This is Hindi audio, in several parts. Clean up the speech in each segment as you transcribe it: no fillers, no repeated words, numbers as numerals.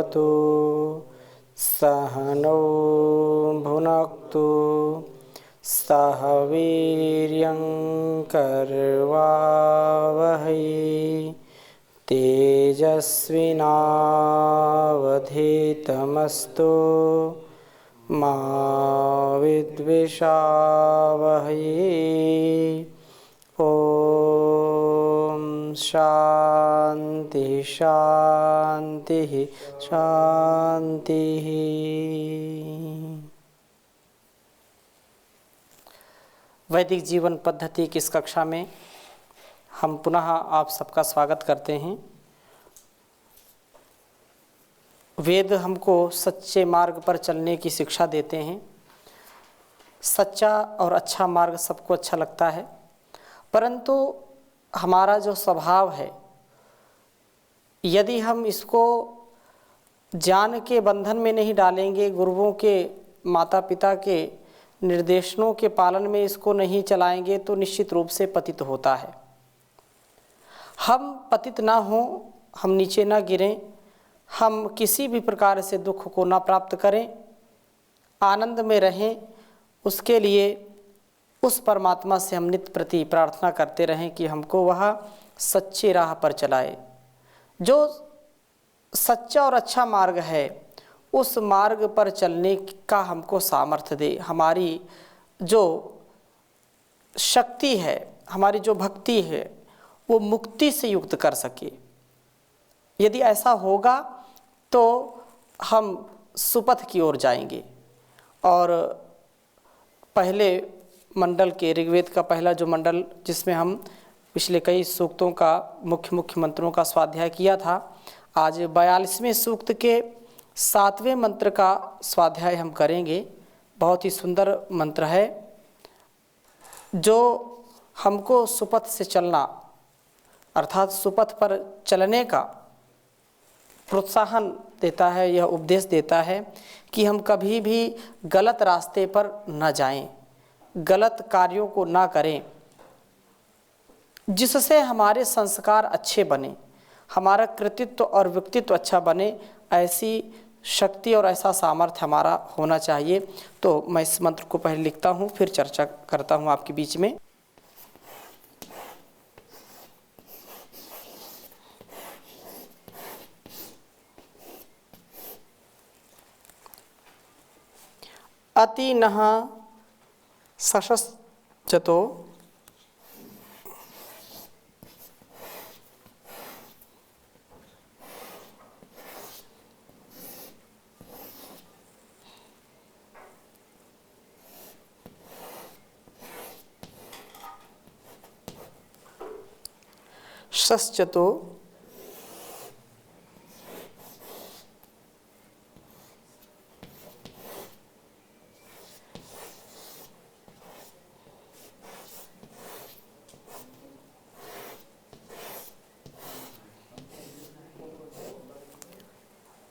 भुनक्तु सह नौ भुनक्तु सह वीर्यं करवावहै तेजस्विनावधीतमस्तु मा विद्विषावहै। ओम शांति शांति शांति। वैदिक जीवन पद्धति की इस कक्षा में हम पुनः आप सबका स्वागत करते हैं। वेद हमको सच्चे मार्ग पर चलने की शिक्षा देते हैं। सच्चा और अच्छा मार्ग सबको अच्छा लगता है, परंतु हमारा जो स्वभाव है, यदि हम इसको ज्ञान के बंधन में नहीं डालेंगे, गुरुओं के माता पिता के निर्देशों के पालन में इसको नहीं चलाएंगे, तो निश्चित रूप से पतित होता है। हम पतित ना हों, हम नीचे ना गिरें, हम किसी भी प्रकार से दुख को ना प्राप्त करें, आनंद में रहें, उसके लिए उस परमात्मा से हम नित्य प्रति प्रार्थना करते रहें कि हमको वह सच्ची राह पर चलाए। जो सच्चा और अच्छा मार्ग है, उस मार्ग पर चलने का हमको सामर्थ्य दे। हमारी जो शक्ति है, हमारी जो भक्ति है, वो मुक्ति से युक्त कर सके। यदि ऐसा होगा तो हम सुपथ की ओर जाएंगे। और पहले मंडल के ऋग्वेद का पहला जो मंडल, जिसमें हम पिछले कई सूक्तों का मुख्य मंत्रों का स्वाध्याय किया था, आज 42वें सूक्त के 7वें मंत्र का स्वाध्याय हम करेंगे। बहुत ही सुंदर मंत्र है, जो हमको सुपथ से चलना अर्थात सुपथ पर चलने का प्रोत्साहन देता है। यह उपदेश देता है कि हम कभी भी गलत रास्ते पर न जाएं, गलत कार्यों को ना करें, जिससे हमारे संस्कार अच्छे बने, हमारा कृतित्व और व्यक्तित्व अच्छा बने। ऐसी शक्ति और ऐसा सामर्थ्य हमारा होना चाहिए। तो मैं इस मंत्र को पहले लिखता हूँ, फिर चर्चा करता हूँ आपके बीच में। अति नः सशस्यतो शस्यतो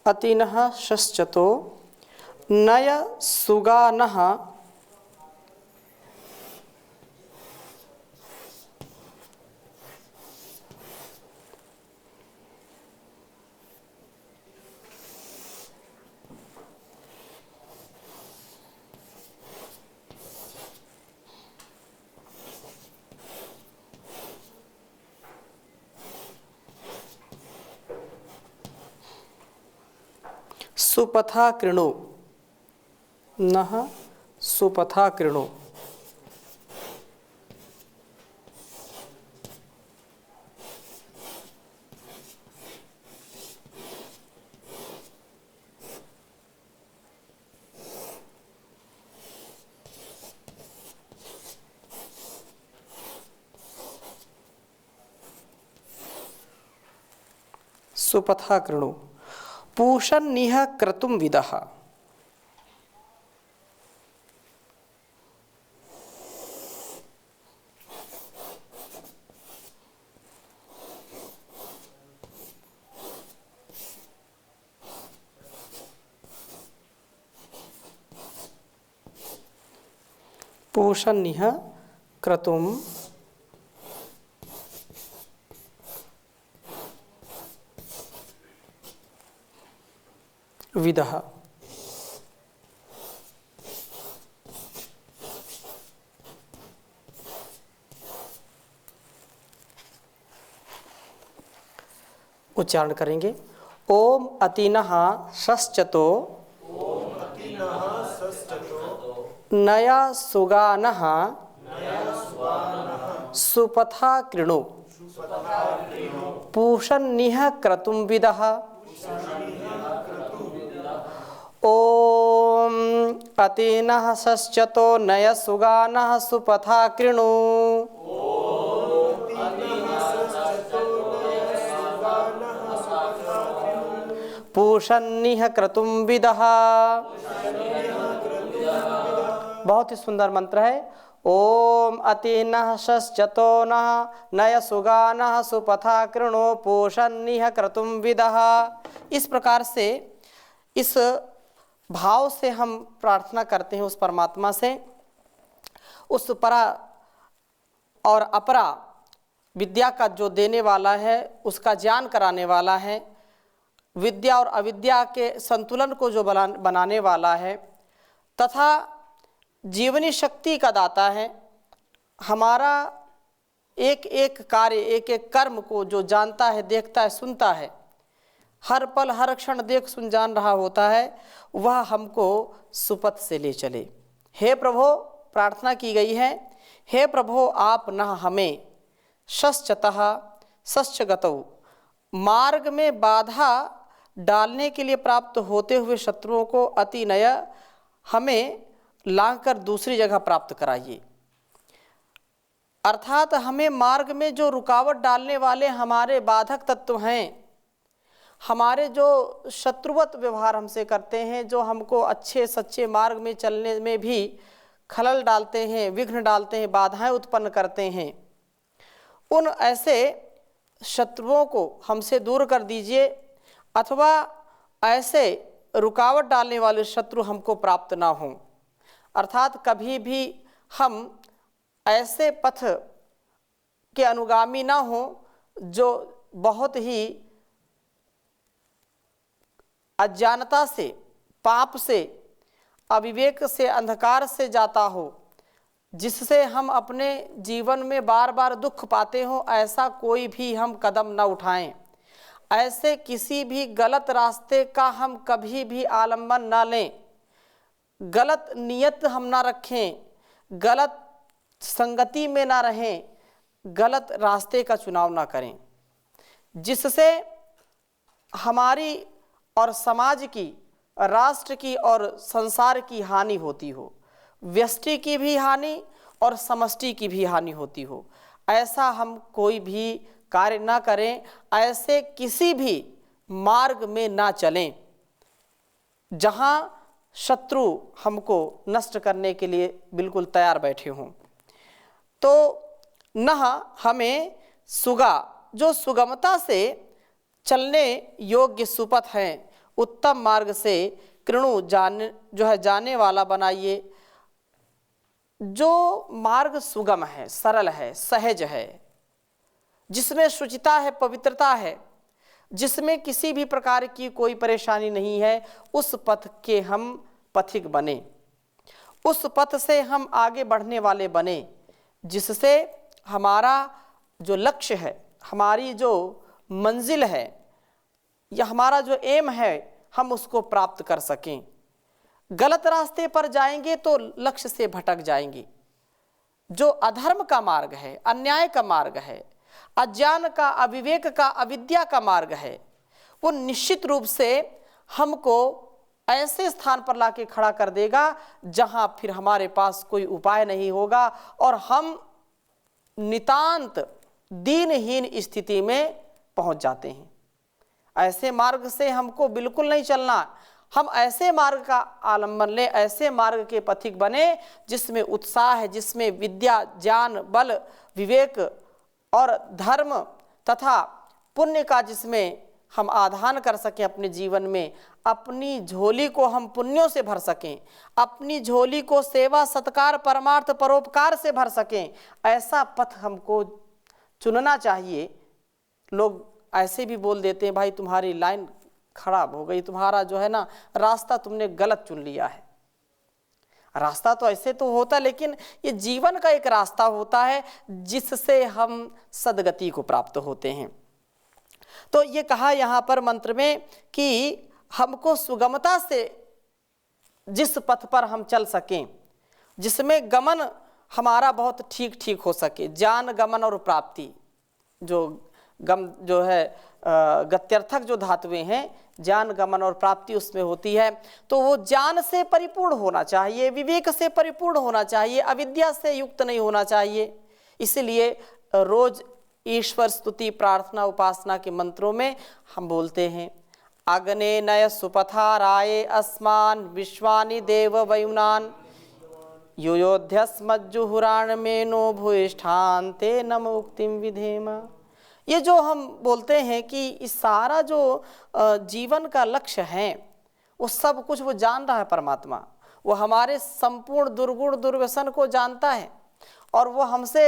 अतिनः शस्यतो नय सुगानः सुपथा कृणु नः सुपथा कृणु। सुपथा कृणु पूषन्निह क्रतुं विदः। पूषन्निह क्रतुं विदः। उच्चारण करेंगे। ओम अतिनः षश्चतो नया सुगानः सुपथा कृणु पूषन्निह क्रतुं विदः। ओम अतिनः षश्चतो नय सुगानः सुपथा कृणु पूषन्निह क्रतुं विदः। बहुत ही सुंदर मंत्र है। ओम अतिनः षश्चतो नय सुगानः सुपथा कृणो पूषन्निह क्रतुं विदः। इस प्रकार से, इस भाव से हम प्रार्थना करते हैं उस परमात्मा से, उस परा और अपरा विद्या का जो देने वाला है, उसका ज्ञान कराने वाला है, विद्या और अविद्या के संतुलन को जो बनाने वाला है तथा जीवनी शक्ति का दाता है। हमारा एक एक कार्य, एक एक कर्म को जो जानता है, देखता है, सुनता है, हर पल हर क्षण देख सुन जान रहा होता है, वह हमको सुपथ से ले चले। हे प्रभु, प्रार्थना की गई है, हे प्रभु आप न हमें षश्चतः षश्चगतौ मार्ग में बाधा डालने के लिए प्राप्त होते हुए शत्रुओं को अतिनय हमें लाकर दूसरी जगह प्राप्त कराइए। अर्थात हमें मार्ग में जो रुकावट डालने वाले हमारे बाधक तत्व हैं, हमारे जो शत्रुवत व्यवहार हमसे करते हैं, जो हमको अच्छे सच्चे मार्ग में चलने में भी खलल डालते हैं, विघ्न डालते हैं, बाधाएं उत्पन्न करते हैं, उन ऐसे शत्रुओं को हमसे दूर कर दीजिए, अथवा ऐसे रुकावट डालने वाले शत्रु हमको प्राप्त ना हों। अर्थात कभी भी हम ऐसे पथ के अनुगामी ना हों जो बहुत ही अज्ञानता से, पाप से, अविवेक से, अंधकार से जाता हो, जिससे हम अपने जीवन में बार बार दुख पाते हो। ऐसा कोई भी हम कदम न उठाएं, ऐसे किसी भी गलत रास्ते का हम कभी भी आलंबन ना लें, गलत नियत हम ना रखें, गलत संगति में ना रहें, गलत रास्ते का चुनाव ना करें, जिससे हमारी और समाज की, राष्ट्र की और संसार की हानि होती हो, व्यष्टि की भी हानि और समष्टि की भी हानि होती हो। ऐसा हम कोई भी कार्य ना करें, ऐसे किसी भी मार्ग में ना चलें जहां शत्रु हमको नष्ट करने के लिए बिल्कुल तैयार बैठे हों। तो न हमें सुगा, जो सुगमता से चलने योग्य सुपथ हैं, उत्तम मार्ग से कृणु जाने वाला बनाइए। जो मार्ग सुगम है, सरल है, सहज है, जिसमें शुचिता है, पवित्रता है, जिसमें किसी भी प्रकार की कोई परेशानी नहीं है, उस पथ के हम पथिक बने, उस पथ से हम आगे बढ़ने वाले बने, जिससे हमारा जो लक्ष्य है, हमारी जो मंजिल है, या हमारा जो एम है, हम उसको प्राप्त कर सकें। गलत रास्ते पर जाएंगे तो लक्ष्य से भटक जाएंगे। जो अधर्म का मार्ग है, अन्याय का मार्ग है, अज्ञान का, अविवेक का, अविद्या का मार्ग है, वो निश्चित रूप से हमको ऐसे स्थान पर लाके खड़ा कर देगा जहां फिर हमारे पास कोई उपाय नहीं होगा और हम नितांत दीनहीन स्थिति में पहुंच जाते हैं। ऐसे मार्ग से हमको बिल्कुल नहीं चलना। हम ऐसे मार्ग का आलंबन लें, ऐसे मार्ग के पथिक बने जिसमें उत्साह है, जिसमें विद्या, ज्ञान, बल, विवेक और धर्म तथा पुण्य का, जिसमें हम आधान कर सकें अपने जीवन में, अपनी झोली को हम पुण्यों से भर सकें, अपनी झोली को सेवा, सत्कार, परमार्थ, परोपकार से भर सकें। ऐसा पथ हमको चुनना चाहिए। लोग ऐसे भी बोल देते हैं, भाई तुम्हारी लाइन खराब हो गई, तुम्हारा जो है ना रास्ता तुमने गलत चुन लिया है। रास्ता तो ऐसे तो होता, लेकिन ये जीवन का एक रास्ता होता है जिससे हम सदगति को प्राप्त होते हैं। तो ये कहा यहाँ पर मंत्र में कि हमको सुगमता से जिस पथ पर हम चल सकें, जिसमें गमन हमारा बहुत ठीक ठीक हो सके, ज्ञान गमन और प्राप्ति, जो है गत्यर्थक जो धातुएं हैं, ज्ञान गमन और प्राप्ति उसमें होती है। तो वो ज्ञान से परिपूर्ण होना चाहिए, विवेक से परिपूर्ण होना चाहिए, अविद्या से युक्त नहीं होना चाहिए। इसलिए रोज ईश्वर स्तुति प्रार्थना उपासना के मंत्रों में हम बोलते हैं, अग्ने नय सुपथा राये अस्मान विश्वानि देव वयुनान योयोध्यस्मज्जुहुराण में नो भूष्ठान ते नम उक्तिम विधेम। ये जो हम बोलते हैं कि इस सारा जो जीवन का लक्ष्य है वो सब कुछ वो जान रहा है परमात्मा, वो हमारे संपूर्ण दुर्गुण दुर्व्यसन को जानता है और वो हमसे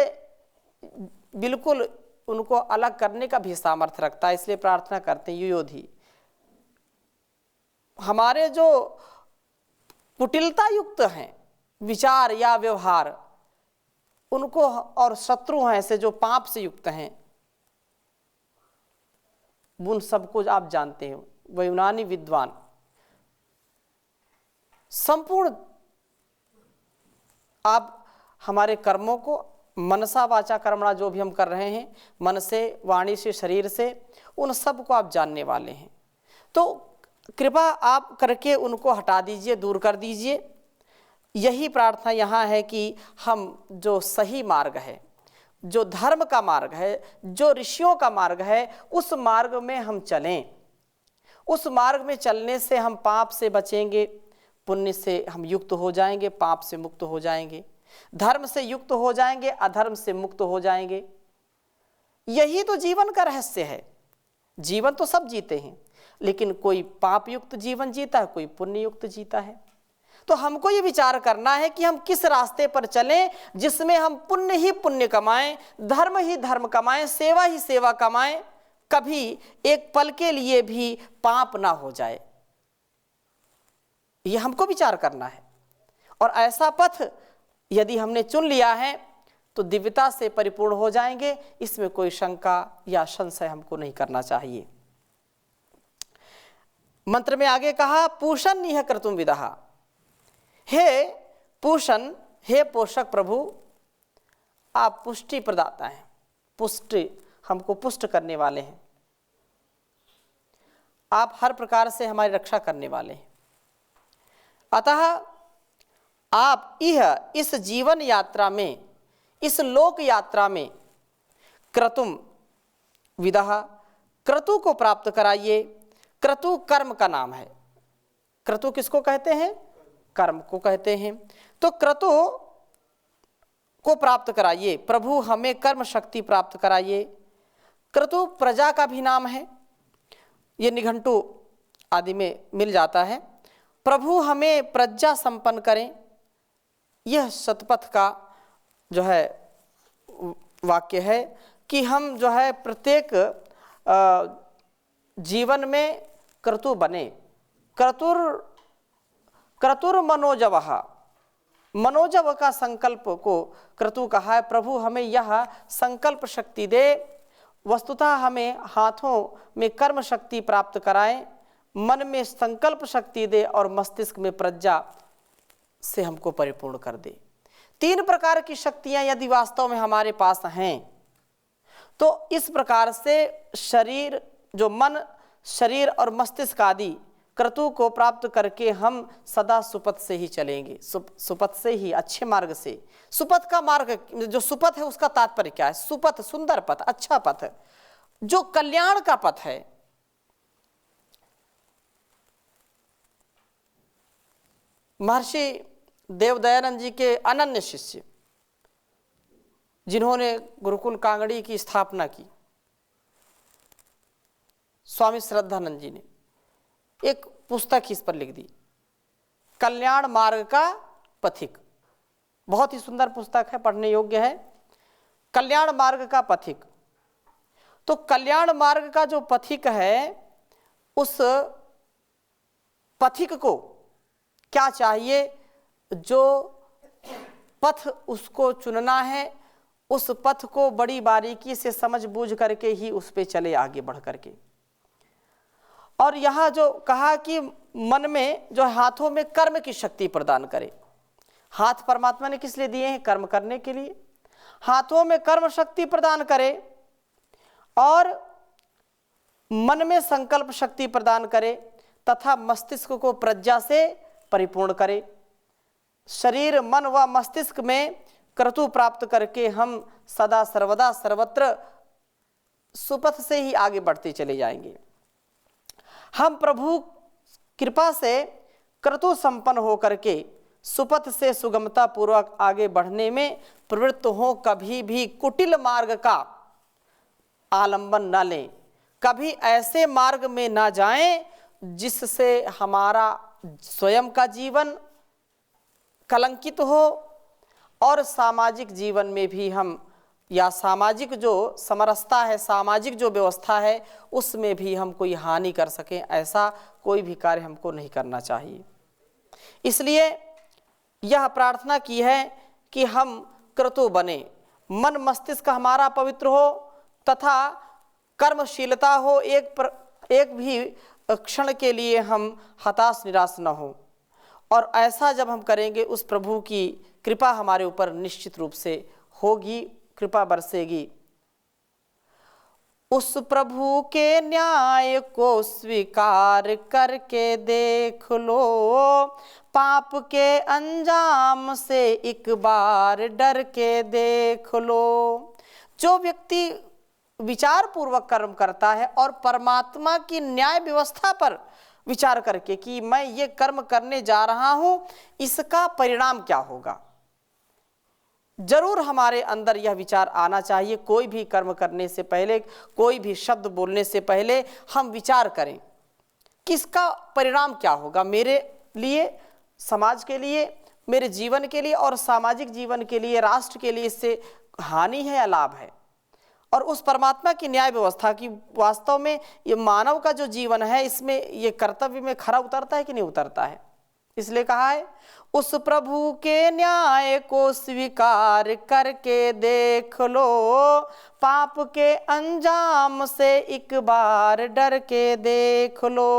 बिल्कुल उनको अलग करने का भी सामर्थ्य रखता है। इसलिए प्रार्थना करते हैं युयोधि, हमारे जो कुटिलता युक्त हैं विचार या व्यवहार उनको, और शत्रु हैं ऐसे जो पाप से युक्त हैं, उन सबको आप जानते हैं। वयुनानी विद्वान संपूर्ण आप हमारे कर्मों को मनसा वाचा कर्मणा जो भी हम कर रहे हैं, मन से वाणी से शरीर से, उन सब को आप जानने वाले हैं। तो कृपा आप करके उनको हटा दीजिए, दूर कर दीजिए। यही प्रार्थना यहाँ है कि हम जो सही मार्ग है, जो धर्म का मार्ग है, जो ऋषियों का मार्ग है, उस मार्ग में हम चलें। उस मार्ग में चलने से हम पाप से बचेंगे, पुण्य से हम युक्त हो जाएंगे, पाप से मुक्त हो जाएंगे, धर्म से युक्त हो जाएंगे, अधर्म से मुक्त हो जाएंगे। यही तो जीवन का रहस्य है। जीवन तो सब जीते हैं, लेकिन कोई पाप युक्त जीवन जीता है, कोई पुण्य युक्त जीता है। तो हमको ये विचार करना है कि हम किस रास्ते पर चलें जिसमें हम पुण्य ही पुण्य कमाएं, धर्म ही धर्म कमाएं, सेवा ही सेवा कमाएं, कभी एक पल के लिए भी पाप ना हो जाए। ये हमको विचार करना है। और ऐसा पथ यदि हमने चुन लिया है तो दिव्यता से परिपूर्ण हो जाएंगे, इसमें कोई शंका या संशय हमको नहीं करना चाहिए। मंत्र में आगे कहा, पूषण निह कर्तुम विदहा, हे पूषण, हे पोषक प्रभु, आप पुष्टि प्रदाता हैं, पुष्टि हमको पुष्ट करने वाले हैं, आप हर प्रकार से हमारी रक्षा करने वाले हैं। अतः आप यह इस जीवन यात्रा में, इस लोक यात्रा में क्रतुम विदहा, क्रतु को प्राप्त कराइए। क्रतु कर्म का नाम है। क्रतु किसको कहते हैं? कर्म को कहते हैं। तो क्रतु को प्राप्त कराइए, प्रभु हमें कर्म शक्ति प्राप्त कराइए। क्रतु प्रजा का भी नाम है, ये निघंटु आदि में मिल जाता है। प्रभु हमें प्रज्ञा संपन्न करें, यह शतपथ का जो है वाक्य है कि हम जो है प्रत्येक जीवन में क्रतु बने। क्रतुर मनोजवः, मनोजव का संकल्प को क्रतु कहा है। प्रभु हमें यह संकल्प शक्ति दे, वस्तुतः हमें हाथों में कर्म शक्ति प्राप्त कराएं, मन में संकल्प शक्ति दे और मस्तिष्क में प्रज्ञा से हमको परिपूर्ण कर दे। तीन प्रकार की शक्तियां यदि वास्तव में हमारे पास हैं तो इस प्रकार से शरीर, जो मन, शरीर और मस्तिष्क आदि क्रतु को प्राप्त करके हम सदा सुपथ से ही चलेंगे, सुपथ से ही, अच्छे मार्ग से। सुपथ का मार्ग, जो सुपथ है उसका तात्पर्य क्या है? सुपथ सुंदर पथ, अच्छा पथ, जो कल्याण का पथ है। महर्षि देवदयानंद जी के अनन्य शिष्य, जिन्होंने गुरुकुल कांगड़ी की स्थापना की, स्वामी श्रद्धानंद जी ने एक पुस्तक इस पर लिख दी, कल्याण मार्ग का पथिक। बहुत ही सुंदर पुस्तक है, पढ़ने योग्य है, कल्याण मार्ग का पथिक। तो कल्याण मार्ग का जो पथिक है, उस पथिक को क्या चाहिए, जो पथ उसको चुनना है उस पथ को बड़ी बारीकी से समझ बूझ करके ही उस पे चले आगे बढ़ करके। और यहाँ जो कहा कि मन में जो हाथों में कर्म की शक्ति प्रदान करे, हाथ परमात्मा ने किस लिए दिए हैं, कर्म करने के लिए। हाथों में कर्म शक्ति प्रदान करे और मन में संकल्प शक्ति प्रदान करे तथा मस्तिष्क को प्रज्ञा से परिपूर्ण करे। शरीर मन व मस्तिष्क में क्रतु प्राप्त करके हम सदा सर्वदा सर्वत्र सुपथ से ही आगे बढ़ते चले जाएंगे। हम प्रभु कृपा से क्रतु संपन्न होकर के सुपथ से सुगमता पूर्वक आगे बढ़ने में प्रवृत्त हो, कभी भी कुटिल मार्ग का आलंबन न लें, कभी ऐसे मार्ग में ना जाएं जिससे हमारा स्वयं का जीवन कलंकित हो और सामाजिक जीवन में भी हम या सामाजिक जो समरसता है, सामाजिक जो व्यवस्था है उसमें भी हम कोई हानि कर सकें, ऐसा कोई भी कार्य हमको नहीं करना चाहिए। इसलिए यह प्रार्थना की है कि हम क्रतु बने, मन मस्तिष्क हमारा पवित्र हो तथा कर्मशीलता हो, एक भी क्षण के लिए हम हताश निराश न हो। और ऐसा जब हम करेंगे उस प्रभु की कृपा हमारे ऊपर निश्चित रूप से होगी, कृपा बरसेगी। उस प्रभु के न्याय को स्वीकार करके देख लो, पाप के अंजाम से एक बार डर के देख लो। जो व्यक्ति विचार पूर्वक कर्म करता है और परमात्मा की न्याय व्यवस्था पर विचार करके कि मैं ये कर्म करने जा रहा हूं, इसका परिणाम क्या होगा, जरूर हमारे अंदर यह विचार आना चाहिए। कोई भी कर्म करने से पहले, कोई भी शब्द बोलने से पहले हम विचार करें कि इसका परिणाम क्या होगा, मेरे लिए, समाज के लिए, मेरे जीवन के लिए और सामाजिक जीवन के लिए, राष्ट्र के लिए इससे हानि है या लाभ है। और उस परमात्मा की न्याय व्यवस्था की वास्तव में ये मानव का जो जीवन है इसमें ये कर्तव्य में खरा उतरता है कि नहीं उतरता है। इसलिए कहा है उस प्रभु के न्याय को स्वीकार करके देख लो, पाप के अंजाम से एक बार डर के देख लो।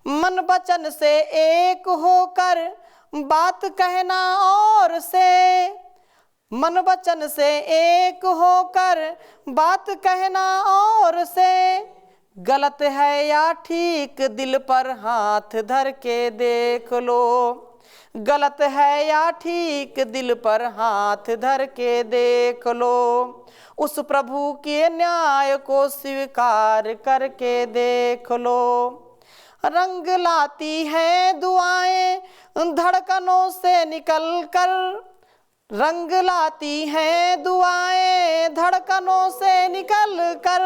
मन वचन से एक होकर बात कहना और से, मन वचन से एक होकर बात कहना और से, गलत है या ठीक दिल पर हाथ धर के देख लो, गलत है या ठीक दिल पर हाथ धर के देख लो। उस प्रभु के न्याय को स्वीकार करके देख लो। रंग लाती है दुआएं धड़कनों से निकल कर, रंग लाती हैं दुआएं धड़कनों से निकल कर,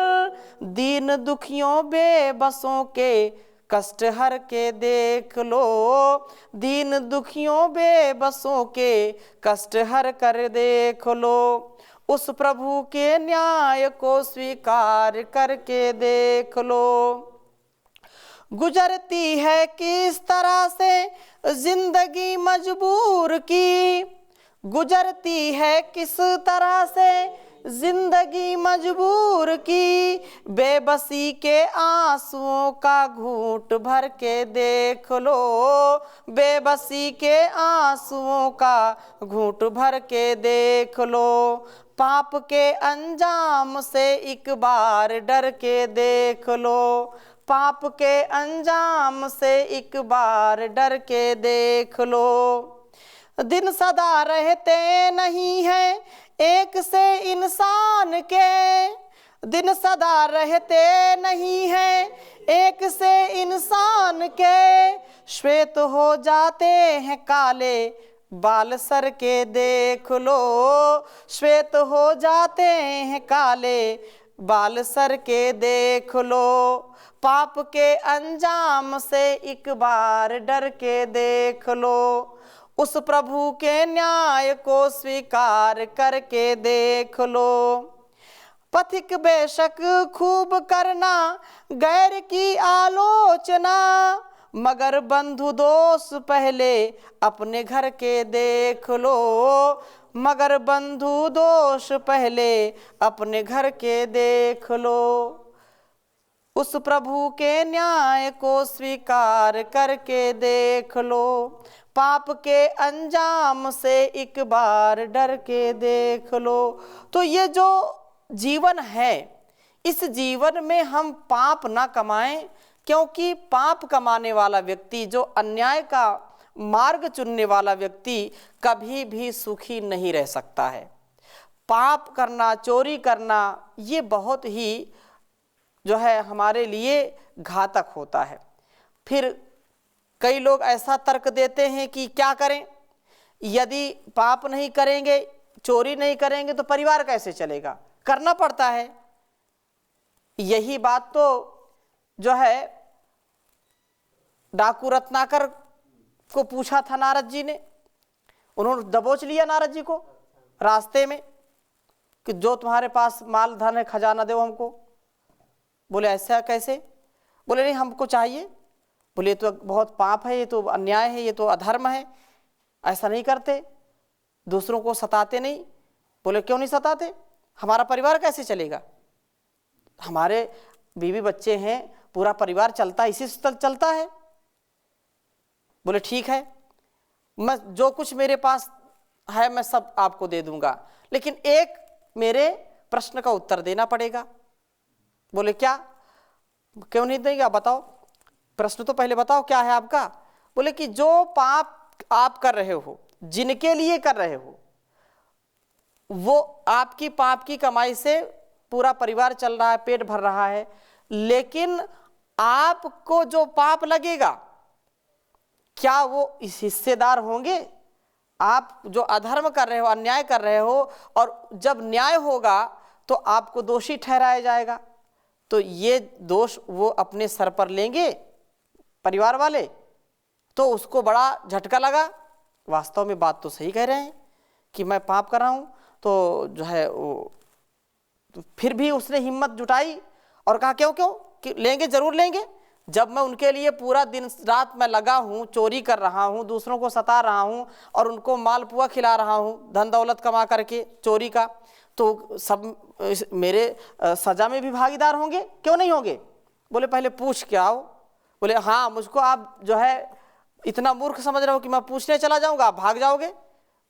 दीन दुखियों बेबसों के कष्ट हर के देख लो, दीन दुखियों बेबसों के कष्ट हर कर देख लो। उस प्रभु के न्याय को स्वीकार करके देख लो। गुजरती है किस तरह से जिंदगी मजबूर की, गुजरती है किस तरह से जिंदगी मजबूर की, बेबसी के आंसुओं का घूंट भर के देख लो, बेबसी के आंसुओं का घूंट भर के देख लो। पाप के अंजाम से एक बार डर के देख लो, पाप के अंजाम से एक बार डर के देख लो। दिन सदा रहते नहीं है एक से इंसान के, दिन सदा रहते नहीं है एक से इंसान के, श्वेत हो जाते हैं काले बाल सर के देख लो, श्वेत हो जाते हैं काले बाल सर के देख लो। पाप के अंजाम से एक बार डर के देख लो। उस प्रभु के न्याय को स्वीकार करके देख लो। पथिक बेशक खूब करना गैर की आलोचना, मगर बंधु दोष पहले अपने घर के देख लो, मगर बंधु दोष पहले अपने घर के देख लो। उस प्रभु के न्याय को स्वीकार करके देख लो, पाप के अंजाम से एक बार डर के देख लो। तो ये जो जीवन है, इस जीवन में हम पाप ना कमाएं, क्योंकि पाप कमाने वाला व्यक्ति, जो अन्याय का मार्ग चुनने वाला व्यक्ति, कभी भी सुखी नहीं रह सकता है। पाप करना, चोरी करना, ये बहुत ही जो है हमारे लिए घातक होता है। फिर कई लोग ऐसा तर्क देते हैं कि क्या करें, यदि पाप नहीं करेंगे, चोरी नहीं करेंगे तो परिवार कैसे चलेगा, करना पड़ता है। यही बात तो जो है डाकू रत्नाकर को पूछा था नारद जी ने, उन्होंने दबोच लिया नारद जी को रास्ते में कि जो तुम्हारे पास माल धन है खजाना दो हमको। बोले ऐसा कैसे? बोले नहीं हमको चाहिए। बोले तो बहुत पाप है, ये तो अन्याय है, ये तो अधर्म है, ऐसा नहीं करते, दूसरों को सताते नहीं। बोले क्यों नहीं सताते, हमारा परिवार कैसे चलेगा, हमारे बीवी बच्चे हैं, पूरा परिवार चलता है, इसी से चलता है। बोले ठीक है, मैं जो कुछ मेरे पास है मैं सब आपको दे दूंगा, लेकिन एक मेरे प्रश्न का उत्तर देना पड़ेगा। बोले क्या? क्यों नहीं देंगे, आप बताओ, प्रश्न तो पहले बताओ क्या है आपका। बोले कि जो पाप आप कर रहे हो, जिनके लिए कर रहे हो, वो आपकी पाप की कमाई से पूरा परिवार चल रहा है, पेट भर रहा है, लेकिन आपको जो पाप लगेगा क्या वो इस हिस्सेदार होंगे? आप जो अधर्म कर रहे हो, अन्याय कर रहे हो, और जब न्याय होगा तो आपको दोषी ठहराया जाएगा, तो ये दोष वो अपने सर पर लेंगे परिवार वाले। तो उसको बड़ा झटका लगा, वास्तव में बात तो सही कह रहे हैं कि मैं पाप कर रहा हूँ, तो जो है वो तो फिर भी उसने हिम्मत जुटाई और कहा क्यों क्यों कि लेंगे, जरूर लेंगे। जब मैं उनके लिए पूरा दिन रात में लगा हूँ, चोरी कर रहा हूँ, दूसरों को सता रहा हूँ और उनको मालपुआ खिला रहा हूँ, धन दौलत कमा करके चोरी का, तो सब मेरे सजा में भी भागीदार होंगे, क्यों नहीं होंगे? बोले पहले पूछ के आओ। बोले हाँ, मुझको आप जो है इतना मूर्ख समझ रहे हो कि मैं पूछने चला जाऊँगा, आप भाग जाओगे।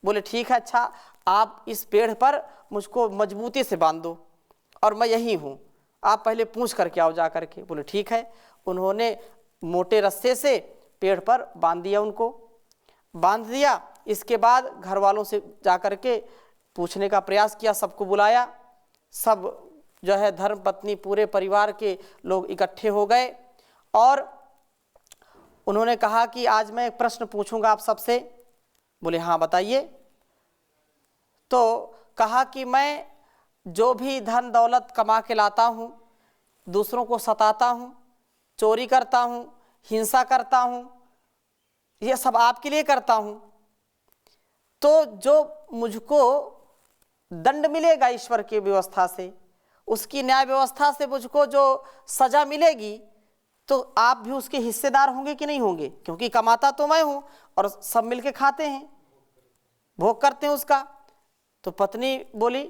बोले ठीक है, अच्छा आप इस पेड़ पर मुझको मजबूती से बांध दो और मैं यही हूँ, आप पहले पूछ करके आओ जा करके। बोले ठीक है। उन्होंने मोटे रस्से से पेड़ पर बांध दिया, उनको बांध दिया। इसके बाद घर वालों से जा करके पूछने का प्रयास किया, सबको बुलाया, सब जो है धर्म पत्नी पूरे परिवार के लोग इकट्ठे हो गए और उन्होंने कहा कि आज मैं एक प्रश्न पूछूंगा आप सबसे। बोले हाँ बताइए। तो कहा कि मैं जो भी धन दौलत कमा के लाता हूँ, दूसरों को सताता हूँ, चोरी करता हूँ, हिंसा करता हूँ, ये सब आपके लिए करता हूँ, तो जो मुझको दंड मिलेगा ईश्वर की व्यवस्था से, उसकी न्याय व्यवस्था से मुझको जो सजा मिलेगी, तो आप भी उसके हिस्सेदार होंगे कि नहीं होंगे? क्योंकि कमाता तो मैं हूँ और सब मिलके खाते हैं, भोग करते हैं उसका। तो पत्नी बोली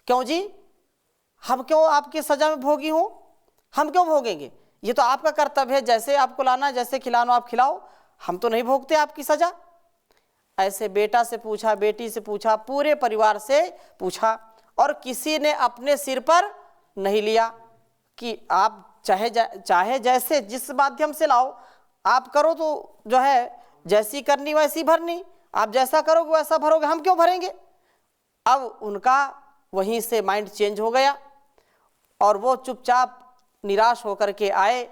क्यों जी, हम क्यों आपकी सजा में भोगी हूँ, हम क्यों भोगेंगे? ये तो आपका कर्तव्य है, जैसे आपको लाना, जैसे खिलाना आप खिलाओ, हम तो नहीं भोगते आपकी सजा। ऐसे बेटा से पूछा, बेटी से पूछा, पूरे परिवार से पूछा और किसी ने अपने सिर पर नहीं लिया कि आप चाहे जैसे जिस माध्यम से लाओ आप करो, तो जो है जैसी करनी वैसी भरनी, आप जैसा करोगे वैसा भरोगे, हम क्यों भरेंगे? अब उनका वहीं से माइंड चेंज हो गया और वो चुपचाप निराश होकर के आए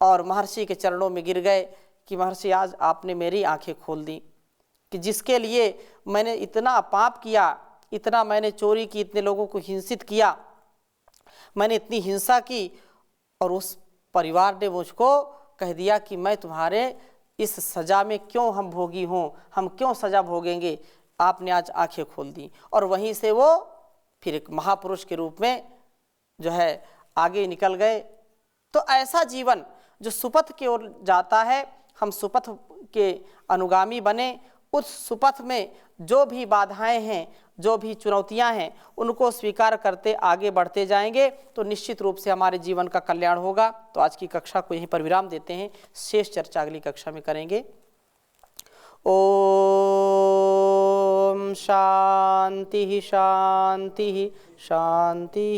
और महर्षि के चरणों में गिर गए कि महर्षि आज आपने मेरी आंखें खोल दी कि जिसके लिए मैंने इतना पाप किया, इतना मैंने चोरी की, इतने लोगों को हिंसित किया, मैंने इतनी हिंसा की और उस परिवार ने मुझको कह दिया कि मैं तुम्हारे इस सज़ा में क्यों हम भोगी हों, हम क्यों सज़ा भोगेंगे, आपने आज आंखें खोल दी। और वहीं से वो फिर एक महापुरुष के रूप में जो है आगे निकल गए। तो ऐसा जीवन जो सुपथ की ओर जाता है, हम सुपथ के अनुगामी बने। उस सुपथ में जो भी बाधाएं हैं, जो भी चुनौतियां हैं, उनको स्वीकार करते आगे बढ़ते जाएंगे तो निश्चित रूप से हमारे जीवन का कल्याण होगा। तो आज की कक्षा को यहीं पर विराम देते हैं, शेष चर्चा अगली कक्षा में करेंगे। ओम शांति शांति शांति।